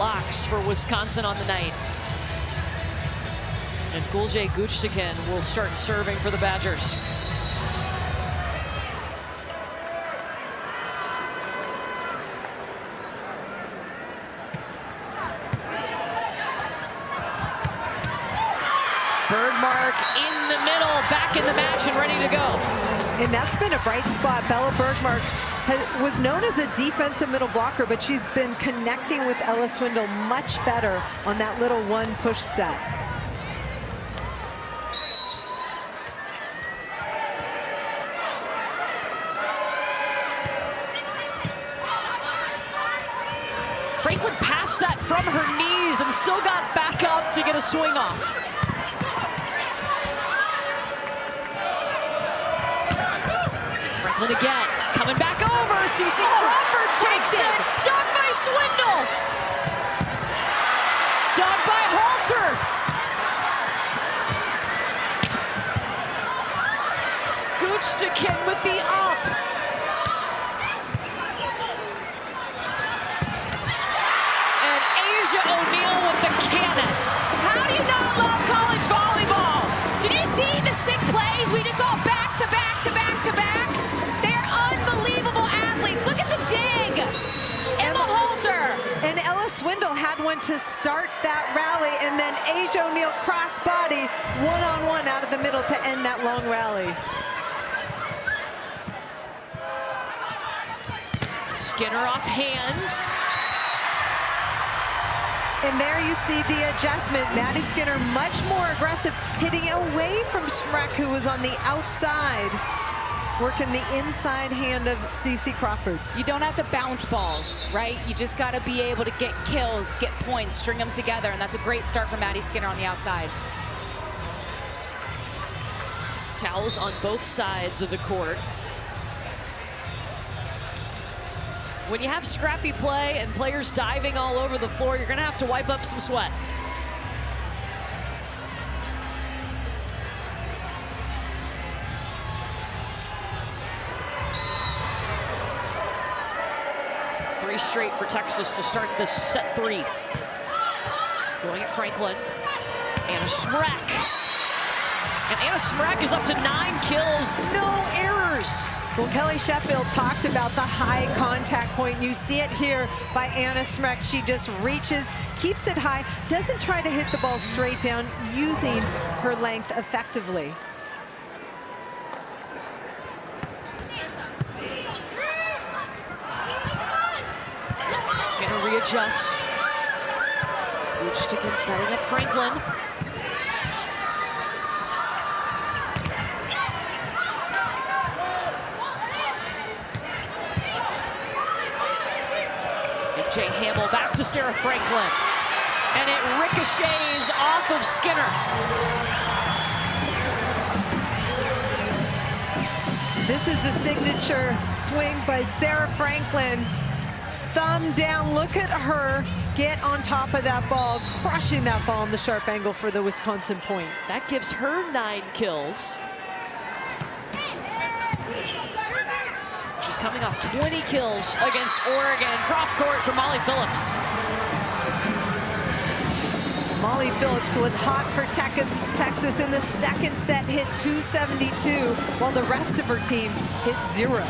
blocks for Wisconsin on the night. And Gulje Guchtikin will start serving for the Badgers. Bergmark in the middle, back in the match and ready to go. And that's been a bright spot. Bella Bergmark was known as a defensive middle blocker, but she's been connecting with Ella Swindle much better on that little one push set. Franklin passed that from her knees and still got back up to get a swing off. Franklin again, coming back over. CC Crawford takes it. Dug by Swindle. Dug by Halter. Guchtikin with the up. And Asia O'Neal with the cannon. How do you not love college volleyball? Did you see the sick plays we just saw back to back to back to back? They're unbelievable athletes. Look at the dig. Emma Halter. And Ella Swindle had one to start that rally, and then Asia O'Neal cross-body, one-on-one out of the middle to end that long rally. Skinner off hands. And there you see the adjustment. Maddie Skinner much more aggressive, hitting away from Schreck, who was on the outside, working the inside hand of CC Crawford. You don't have to bounce balls, right? You just got to be able to get kills, get points, string them together, and that's a great start for Maddie Skinner on the outside. Towels on both sides of the court. When you have scrappy play and players diving all over the floor, you're going to have to wipe up some sweat. Three straight for Texas to start this set three. Going at Franklin. Anna Smrek. And Anna Smrek is up to 9 kills, no errors. Well, Kelly Sheffield talked about the high contact point. You see it here by Anna Smrek. She just reaches, keeps it high, doesn't try to hit the ball straight down, using her length effectively. Skinner readjusts. Guchtikin setting up Franklin. Jay Hamill back to Sarah Franklin. And it ricochets off of Skinner. This is the signature swing by Sarah Franklin. Thumb down, look at her get on top of that ball, crushing that ball in the sharp angle for the Wisconsin point. That gives her 9 kills. She's coming off 20 kills against Oregon. Cross court for Molly Phillips. Molly Phillips was hot for Texas in the second set, hit 272, while the rest of her team hit 0.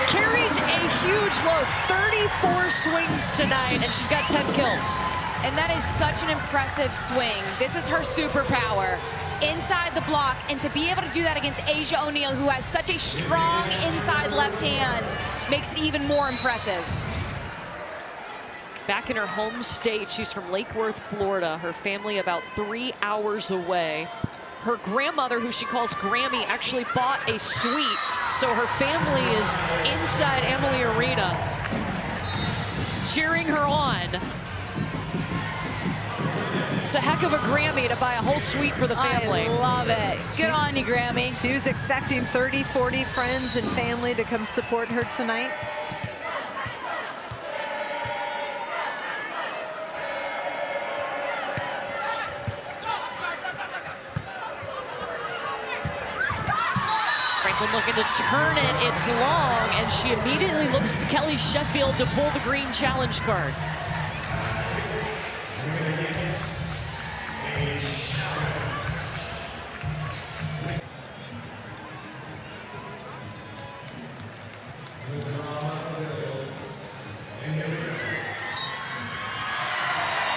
Carries a huge load, 34 swings tonight, and she's got 10 kills. And that is such an impressive swing. This is her superpower, inside the block, and to be able to do that against Asia O'Neal, who has such a strong inside left hand, makes it even more impressive. Back in her home state, she's from Lake Worth, Florida. Her family about 3 hours away. Her grandmother, who she calls Grammy, actually bought a suite, so her family is inside Emily Arena cheering her on. It's a heck of a Grammy to buy a whole suite for the family. I love it. Good on you, Grammy. She was expecting 30, 40 friends and family to come support her tonight. Franklin looking to turn it. It's long, and she immediately looks to Kelly Sheffield to pull the green challenge card.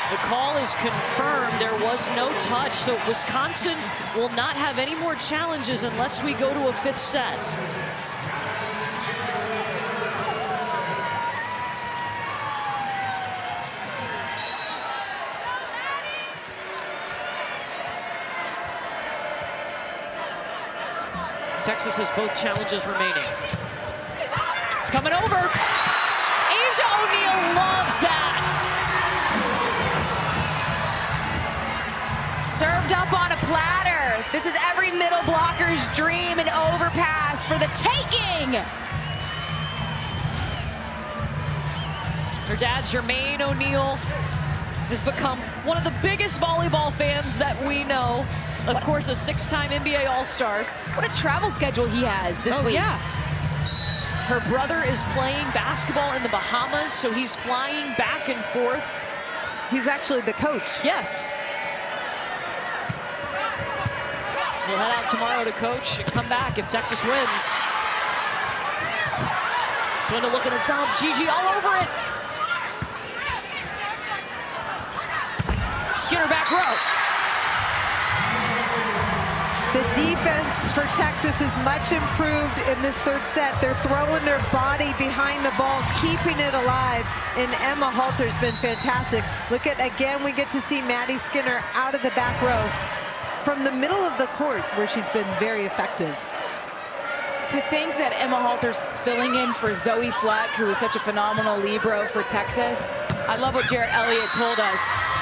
The call is confirmed. There was no touch, so Wisconsin will not have any more challenges unless we go to a 5th set. Texas has both challenges remaining. It's coming over. Asia O'Neal loves that. Served up on a platter. This is every middle blocker's dream, an overpass for the taking. Her dad, Jermaine O'Neal, has become one of the biggest volleyball fans that we know. Of course, a 6-time NBA All-Star. What a travel schedule he has this week. Yeah. Her brother is playing basketball in the Bahamas, so he's flying back and forth. He's actually the coach. Yes. He'll head out tomorrow to coach and come back if Texas wins. Swindle looking to dump. Gigi all over it. Skinner back row. The defense for Texas is much improved in this 3rd set. They're throwing their body behind the ball, keeping it alive, and Emma Halter's been fantastic. Look at, again, we get to see Maddie Skinner out of the back row from the middle of the court, where she's been very effective. To think that Emma Halter's filling in for Zoe Fleck, who is such a phenomenal libero for Texas. I love what Jarrett Elliott told us.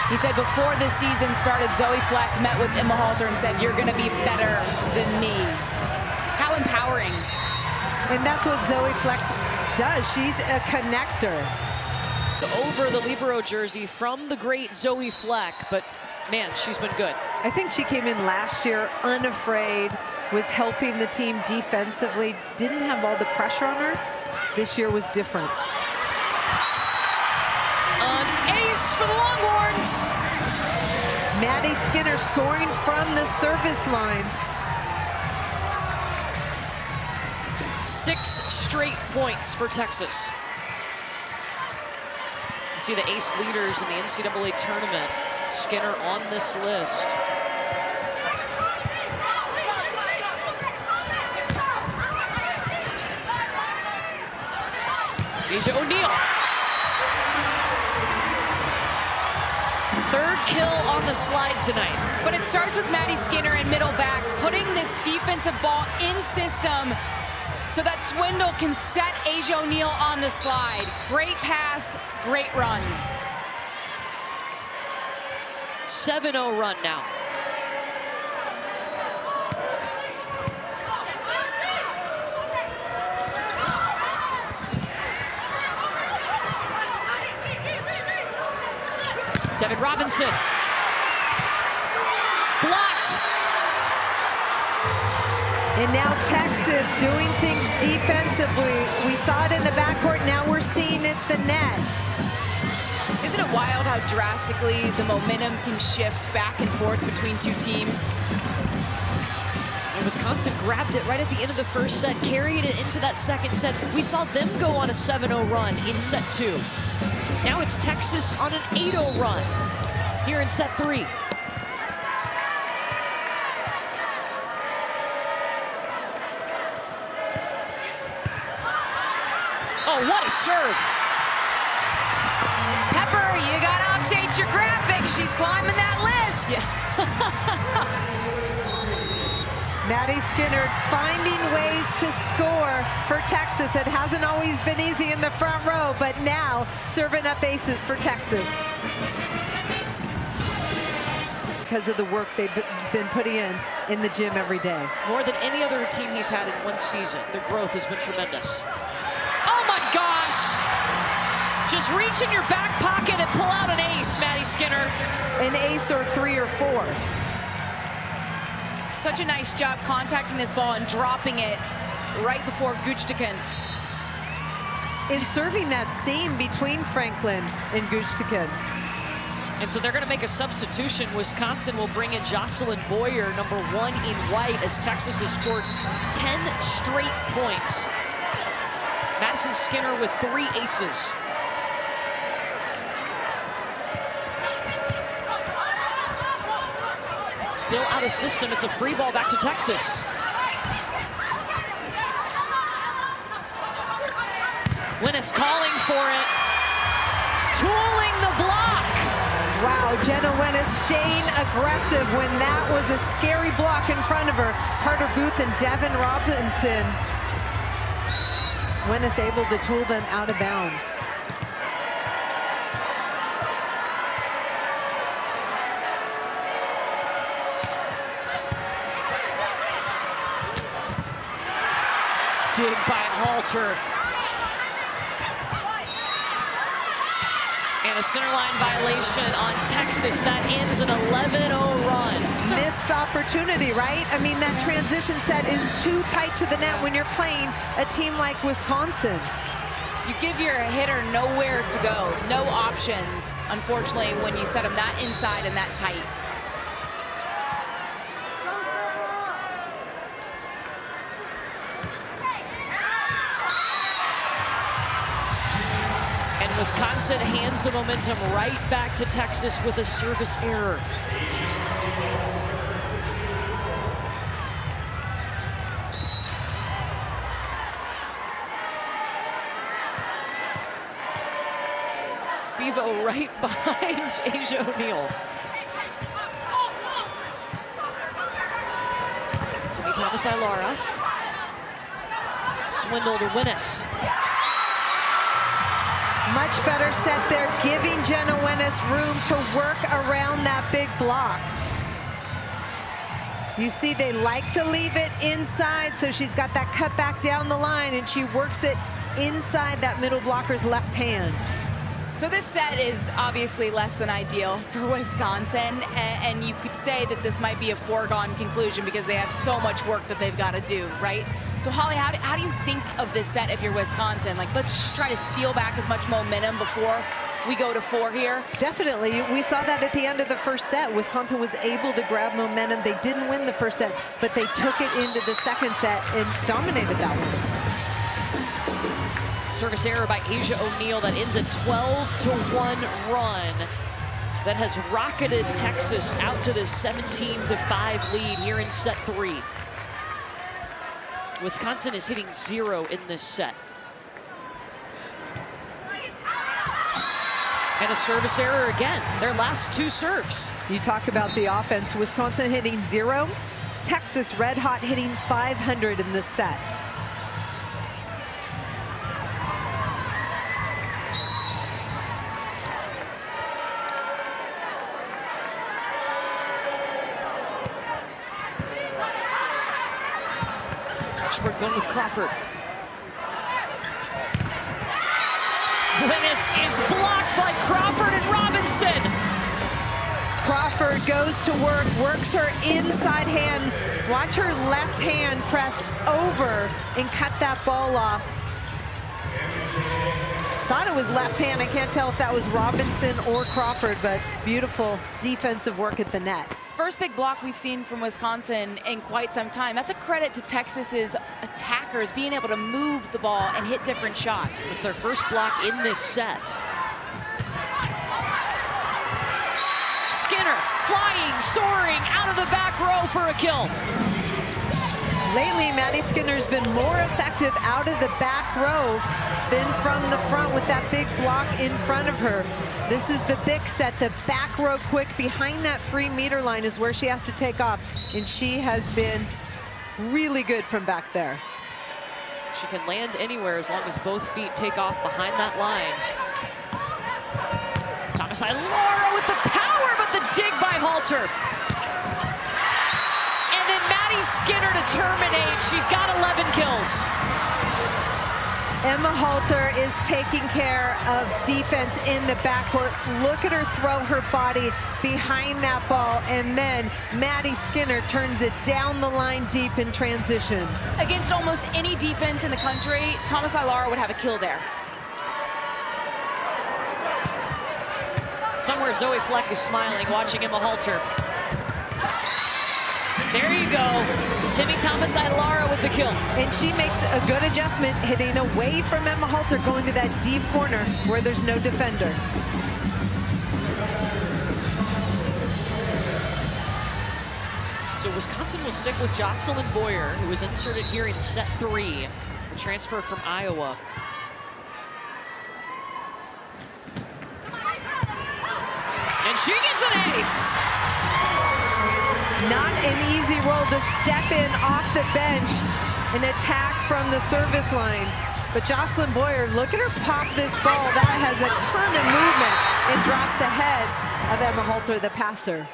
He said before this season started, Zoe Fleck met with Emma Halter and said, "You're going to be better than me." How empowering. And that's what Zoe Fleck does. She's a connector. Over the libero jersey from the great Zoe Fleck, but man, she's been good. I think she came in last year unafraid, was helping the team defensively, didn't have all the pressure on her. This year was different. An ace for the Longhorns. Maddie Skinner scoring from the service line. 6 straight points for Texas. You see the ace leaders in the NCAA tournament. Skinner on this list. Asia O'Neal. 3rd kill on the slide tonight. But it starts with Maddie Skinner in middle back, putting this defensive ball in system so that Swindle can set Asia O'Neal on the slide. Great pass, great run. 7-0 run now. Devin Robinson. Blocked. And now Texas doing things defensively. We saw it in the backcourt, now we're seeing it the net. Isn't it wild how drastically the momentum can shift back and forth between two teams? And Wisconsin grabbed it right at the end of the 1st set, carried it into that 2nd set. We saw them go on a 7-0 run in set 2. Now it's Texas on an 8-0 run here in set 3. Oh, what a serve. Pepper, you gotta update your graphics. She's climbing that list. Yeah. Maddie Skinner finding ways to score for Texas. It hasn't always been easy in the front row, but now serving up aces for Texas. because of the work they've been putting in the gym every day. More than any other team he's had in one season. The growth has been tremendous. Oh my gosh! Just reach in your back pocket and pull out an ace, Maddie Skinner. An ace or 3 or 4. Such a nice job contacting this ball and dropping it right before Gutstekin. In serving that seam between Franklin and Gutstekin. And so they're going to make a substitution. Wisconsin will bring in Jocelyn Boyer, number 1 in white, as Texas has scored 10 straight points. Madison Skinner with 3 aces. Still out of system. It's a free ball back to Texas. Winnis calling for it. Tooling the block. Wow, Jenna Winnis staying aggressive when that was a scary block in front of her. Carter Booth and Devin Robinson. Winnis able to tool them out of bounds. Dig by Halter. And a centerline violation on Texas. That ends an 11-0 run. Missed opportunity, right? I mean, that transition set is too tight to the net when you're playing a team like Wisconsin. You give your hitter nowhere to go, no options, unfortunately, when you set them that inside and that tight. Wisconsin hands the momentum right back to Texas with a service error. Bevo right behind Asia O'Neal. Timmy Thomas-Ilara. Swindle to Winnis. Much better set there, giving Jenna Winnis room to work around that big block. You see they like to leave it inside, so she's got that cut back down the line, and she works it inside that middle blocker's left hand. So this set is obviously less than ideal for Wisconsin, and you could say that this might be a foregone conclusion because they have so much work that they've got to do, right? So Holly, how do you think of this set if you're Wisconsin? Like, let's just try to steal back as much momentum before we go to 4 here. Definitely. We saw that at the end of the first set. Wisconsin was able to grab momentum. They didn't win the first set, but they took it into the second set and dominated that one. Service error by Asia O'Neal that ends a 12-1 run that has rocketed Texas out to this 17-5 lead here in set 3. Wisconsin is hitting 0 in this set. And a service error again, their last 2 serves. You talk about the offense, Wisconsin hitting 0, Texas red hot hitting 500 in this set. Going with Crawford. Winnis is blocked by Crawford and Robinson. Crawford goes to work, works her inside hand. Watch her left hand press over and cut that ball off. Thought it was left hand. I can't tell if that was Robinson or Crawford, but beautiful defensive work at the net. First big block we've seen from Wisconsin in quite some time. That's a credit to Texas's attackers being able to move the ball and hit different shots. It's their first block in this set. Skinner flying, soaring out of the back row for a kill. Lately, Maddie Skinner's been more effective out of the back row than from the front with that big block in front of her. This is the big set, the back row quick behind that 3-meter line is where she has to take off, and she has been really good from back there. She can land anywhere as long as both feet take off behind that line. Thomas-Ilara with the power, but the dig by Halter. Maddie Skinner to terminate. She's got 11 kills. Emma Halter is taking care of defense in the backcourt. Look at her throw her body behind that ball, and then Maddie Skinner turns it down the line deep in transition. Against almost any defense in the country, Thomas Ilara would have a kill there. Somewhere Zoe Fleck is smiling, watching Emma Halter. There you go. Timmy Thomas Ilara with the kill. And she makes a good adjustment, hitting away from Emma Halter, going to that deep corner where there's no defender. So Wisconsin will stick with Jocelyn Boyer, who was inserted here in set 3, a transfer from Iowa. And she gets an ace. Not an easy role to step in off the bench and attack from the service line. But Jocelyn Boyer, look at her pop this ball. That has a ton of movement and drops ahead of Emma Halter, the passer.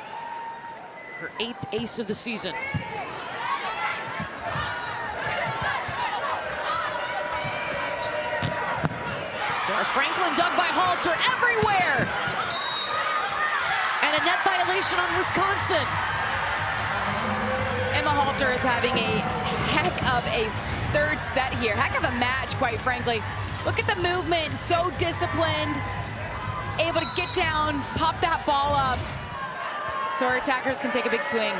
Her 8th ace of the season. Sarah Franklin dug by Halter everywhere. And a net violation on Wisconsin. Emma Halter is having a heck of a third set here. Heck of a match, quite frankly. Look at the movement, so disciplined, able to get down, pop that ball up, so our attackers can take a big swing.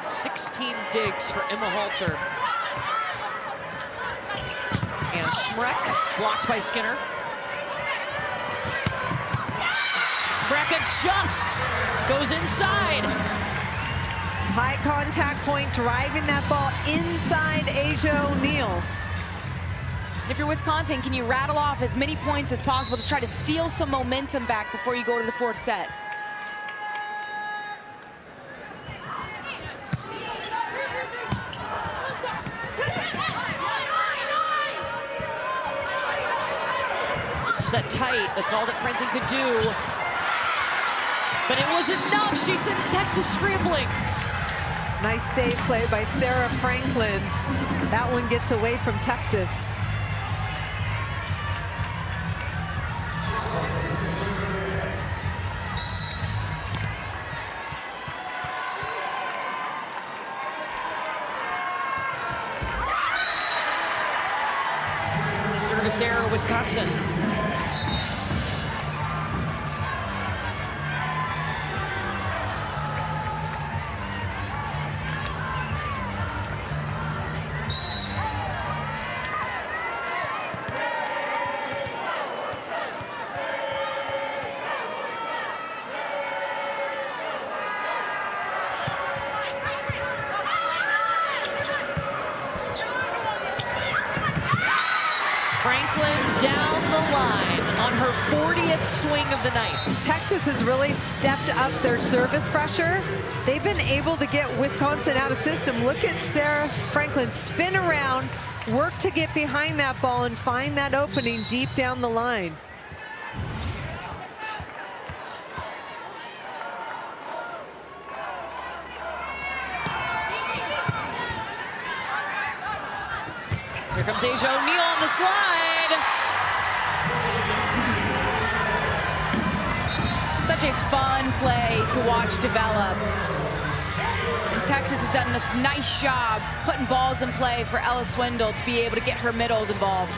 16 digs for Emma Halter. And Smrek blocked by Skinner. Smrek adjusts, goes inside. High contact point, driving that ball inside Asia O'Neal. If you're Wisconsin, can you rattle off as many points as possible to try to steal some momentum back before you go to the 4th set? It's set tight, that's all that Franklin could do. But it was enough, she sends Texas scrambling. Nice save play by Sarah Franklin. That one gets away from Texas. Service error, Wisconsin. Franklin down the line on her 40th swing of the night. Texas has really stepped up their service pressure. They've been able to get Wisconsin out of system. Look at Sarah Franklin spin around, work to get behind that ball and find that opening deep down the line. Here comes Asia O'Neal on the slide. Such a fun play to watch develop. And Texas has done this nice job putting balls in play for Ella Swindle to be able to get her middles involved.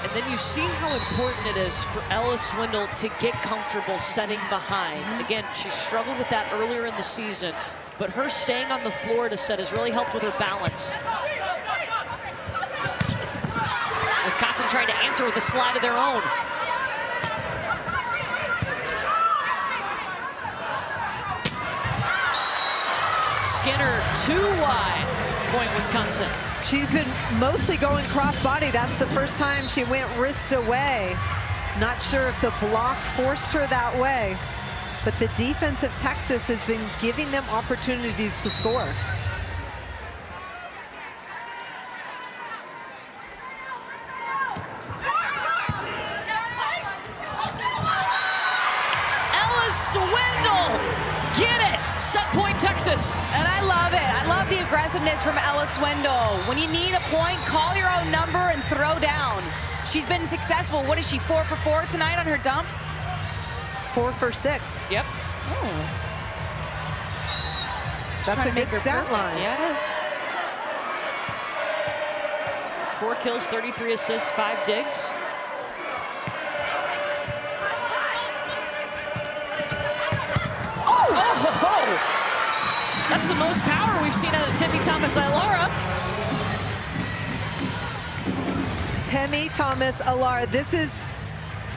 And then you see how important it is for Ella Swindle to get comfortable setting behind. Again, she struggled with that earlier in the season, but her staying on the floor to set has really helped with her balance. Wisconsin trying to answer with a slide of their own. Skinner too wide. Point Wisconsin. She's been mostly going cross-body. That's the first time she went wrist away. Not sure if the block forced her that way, but the defense of Texas has been giving them opportunities to score. Ella Swindle, get it! set point, Texas. And I love it. I love the aggressiveness from Ella Swindle. When you need a point, call your own number and throw down. She's been successful. What is she, 4 for 4 tonight on her dumps? 4 for 6. Yep. Oh. That's a good stat line. Yeah, it is. 4 kills, 33 assists, 5 digs. Oh! That's the most power we've seen out of Temi Thomas-Ailara. Temi Thomas-Ailara, this is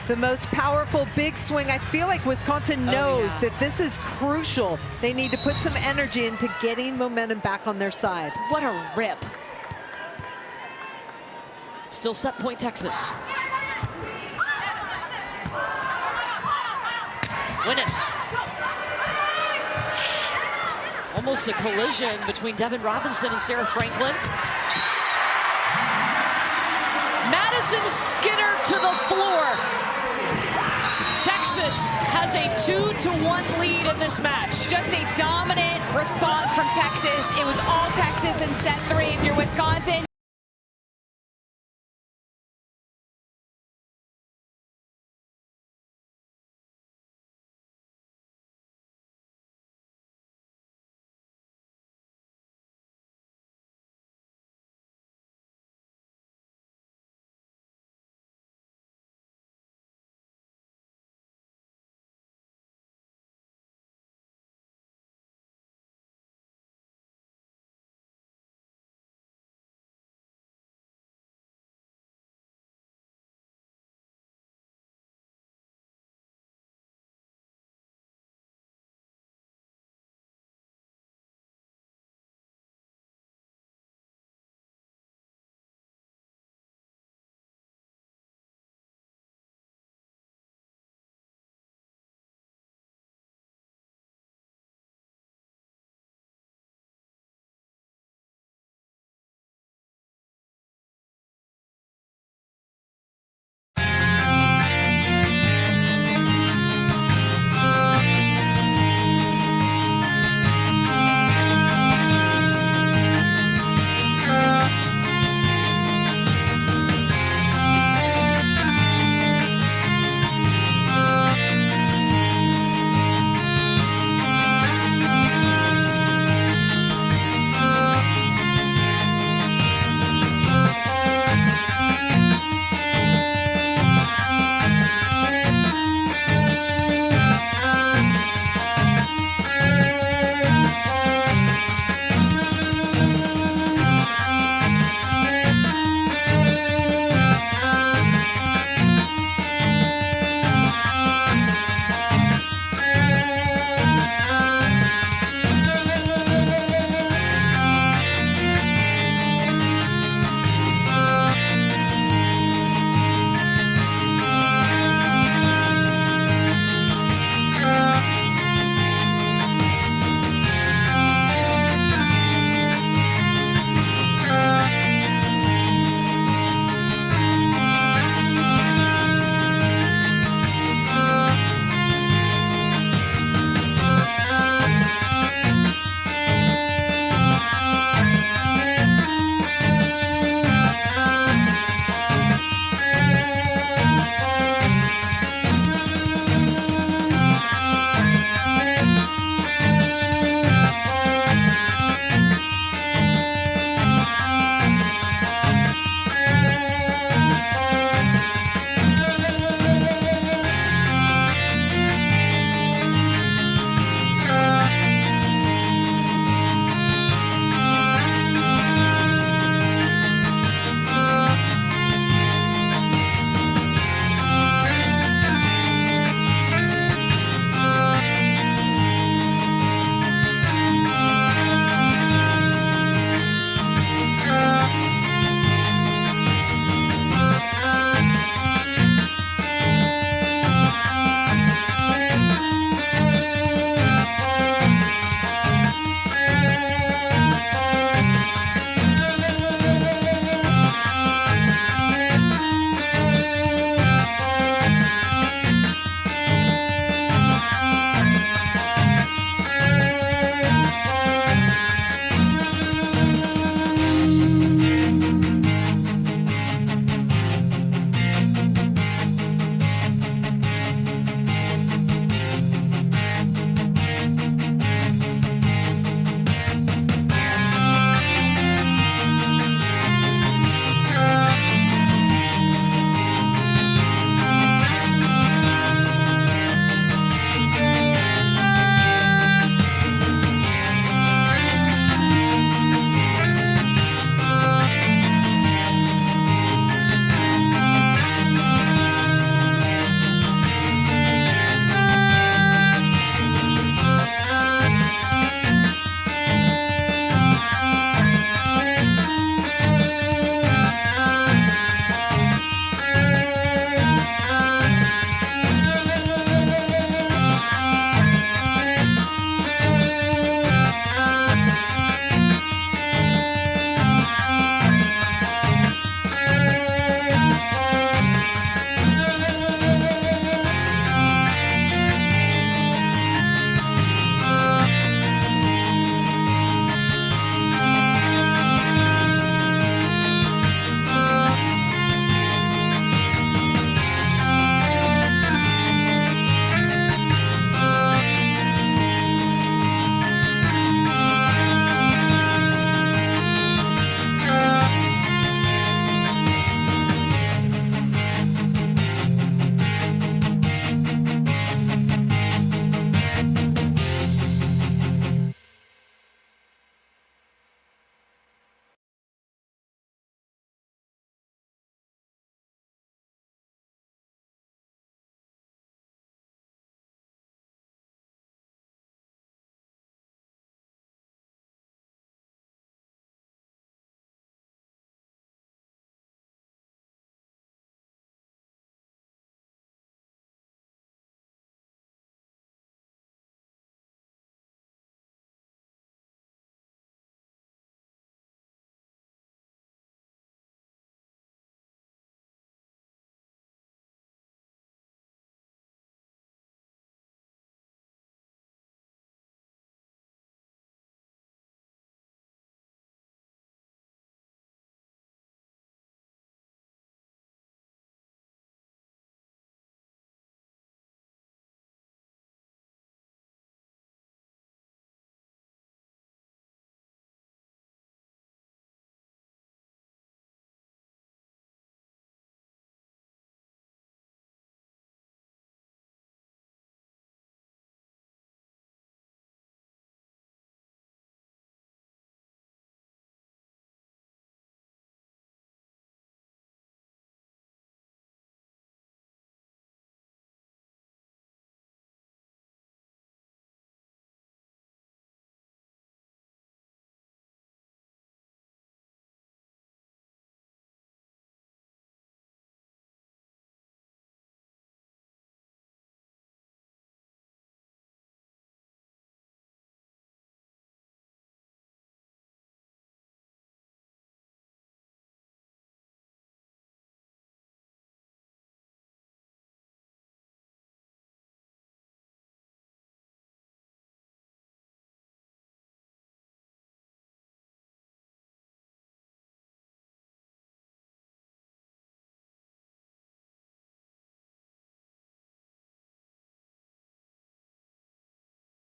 the most powerful big swing. I feel like Wisconsin knows that this is crucial. They need to put some energy into getting momentum back on their side. What a rip. Still set point, Texas. Winnes. Almost a collision between Devin Robinson and Sarah Franklin. Madison Skinner to the floor. Texas has a 2-1 lead in this match. Just a dominant response from Texas. It was all Texas in set 3. If you're Wisconsin,